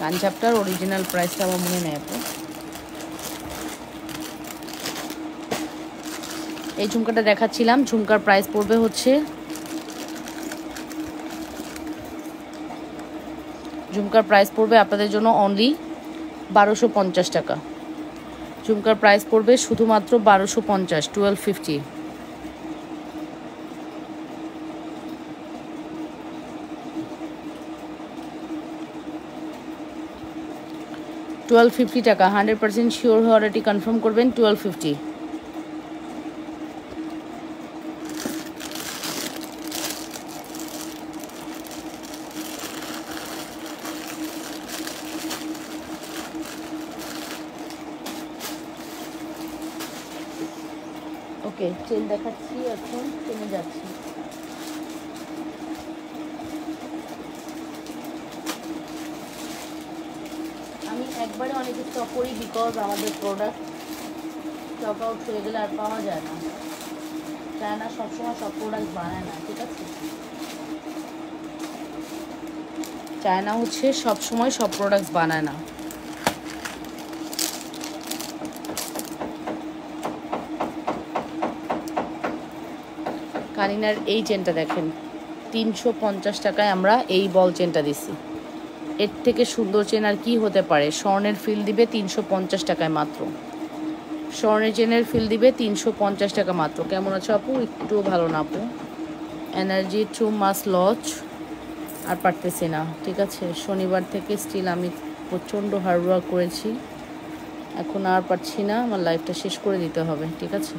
কানঝাপটার অরিজিনাল প্রাইসটা আমার মনে নেই আপু। এই ঝুমকাটা দেখাচ্ছিলাম, ঝুমকার প্রাইস পড়বে হচ্ছে, ঝুমকার প্রাইস পড়বে আপনাদের জন্য অনলি 1250 টাকা। ঝুমকার প্রাইস পড়বে শুধুমাত্র 1250, 1250। টাকা। 100% শিওর হয়ে অর্ডারটি কনফার্ম করবেন। 1250। ওকে, চেন দেখাচ্ছি, এখন চেনে যাচ্ছি। আমি একবারে অনেক স্টক করি, বিকজ আমাদের প্রোডাক্ট স্টক আউট হয়ে গেলে আর পাওয়া যায় না। চায়না সবসময় সব প্রোডাক্ট বানায় না। ঠিক আছে, চায়না হচ্ছে সবসময় সব প্রোডাক্টস বানায় না। কানিনার এই চেনটা দেখেন, 350 টাকায় আমরা এই বল চেনটা দিছি। এর থেকে সুন্দর চেন আর কি হতে পারে? স্বর্ণের ফিল দিবে 350 টাকায় মাত্র। স্বর্ণের চেনের ফিল দিবে 350 টাকা মাত্র। কেমন আছো আপু? একটু ভালো না আপু, এনার্জি টু মাস লচ, আর পারতেছি না। ঠিক আছে, শনিবার থেকে স্টিল আমি প্রচণ্ড হার্ডওয়ার্ক করেছি, এখন আর পারছি না, আমার লাইফটা শেষ করে দিতে হবে। ঠিক আছে,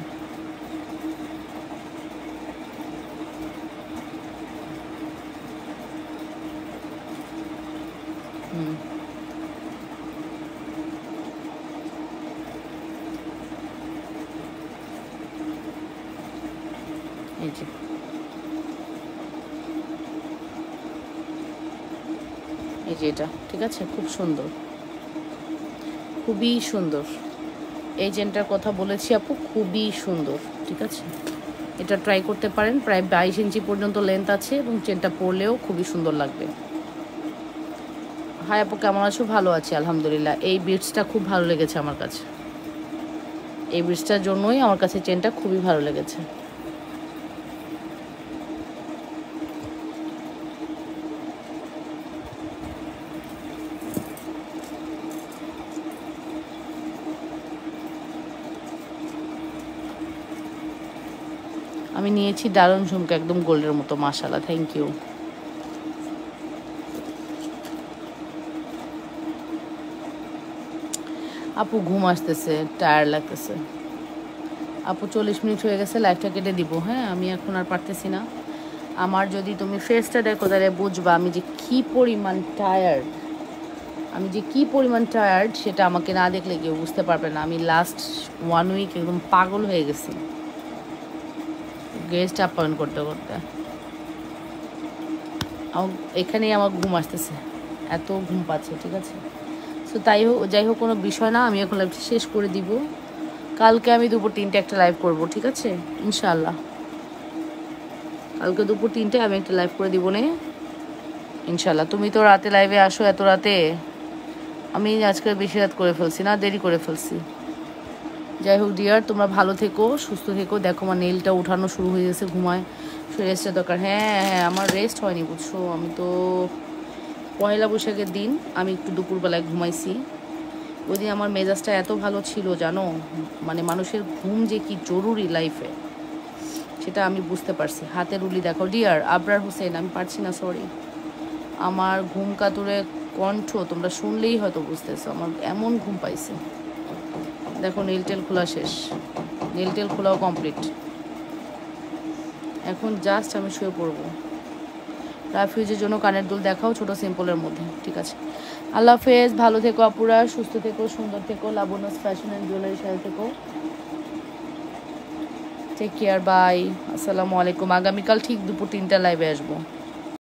এই যে এই যে এটা, ঠিক আছে, খুব সুন্দর, খুবই সুন্দর। এই চেনটার কথা বলেছি আপু, খুবই সুন্দর। ঠিক আছে, এটা ট্রাই করতে পারেন। প্রায় 22 ইঞ্চি পর্যন্ত লেন্থ আছে এবং চেনটা পরলেও খুবই সুন্দর লাগবে। হাই আপু, কেমন আছো? ভালো আছি আলহামদুলিল্লাহ। এই বিটসটা খুব ভালো লেগেছে আমার কাছে, এই বিটসটার জন্যই আমার কাছে চেনটা খুবই ভালো লেগেছে। আমি নিয়েছি দারুণ ঝুমকা, একদম গোল্ডের মতো, মাশাআল্লাহ, থ্যাংক ইউ। আপু ঘুম আসতেছে, টায়ার্ড লাগতেছে। আপু 40 মিনিট হয়ে গেছে, লাইভটা কেটে দিব। হ্যাঁ, আমি এখন আর পারতেছি না। আমার যদি তুমি ফেসটা দেখো তাহলে বুঝবা আমি যে কী পরিমাণ টায়ার্ড, আমি যে কী পরিমাণ টায়ার্ড সেটা আমাকে না দেখলে কেউ বুঝতে পারবে না। আমি লাস্ট 1 উইক একদম পাগল হয়ে গেছি গেস্ট আপ্যায়ন করতে করতে। এখানেই আমার ঘুম আসতেছে, এত ঘুম পাচ্ছে, ঠিক আছে। সো যাই হোক কোনো বিষয় না, আমি এখন লাইভটা শেষ করে দিব। কালকে আমি দুপুর 3টে একটা লাইভ করব, ঠিক আছে, ইনশাআল্লাহ। কালকে দুপুর 3টে আমি একটা লাইভ করে দিব নে, ইনশাআল্লাহ। তুমি তো রাতে লাইভে আসো, এত রাতে। আমি আজকে বেশি রাত করে ফেলছি না, দেরি করে ফেলছি। যাই হোক ডিয়ার, তোমরা ভালো থেকো, সুস্থ থেকো। দেখো আমার নেলটা উঠানো শুরু হয়ে গেছে, ঘুমায়, রেস্টের দরকার। হ্যাঁ হ্যাঁ, আমার রেস্ট হয়নি বুঝছো। আমি তো পয়লা বৈশাখের দিন আমি একটু দুপুরবেলায় ঘুমাইছি। ওই দিন আমার মেজাজটা এত ভালো ছিল জানো, মানে মানুষের ঘুম যে কি জরুরি লাইফে, সেটা আমি বুঝতে পারছি। হাতের উলি দেখো ডিয়ার, আবরার হোসেন, আমি পারছি না, সরি। আমার ঘুম কাতুরে কণ্ঠ তোমরা শুনলেই হয়তো বুঝতেছো, আমার এমন ঘুম পাইছে। দেখো নেল টেল খোলা শেষ, নেল টেল খোলাও কমপ্লিট। এখন জাস্ট আমি শুয়ে পড়বো। রাফিউজের জন্য কানের দুল দেখাও, ছোট সিম্পলের মধ্যে, ঠিক আছে। আল্লাহ হাফেজ, ভালো থেকো আপুরা, সুস্থ থেকো, সুন্দর থেকো, লাবণ্যস ফ্যাশন অ্যান্ড জুয়েলারি সাথে থেকো। টেক কেয়ার, বাই, আসসালামু আলাইকুম। আগামীকাল ঠিক দুপুর 3টা লাইভে আসবো।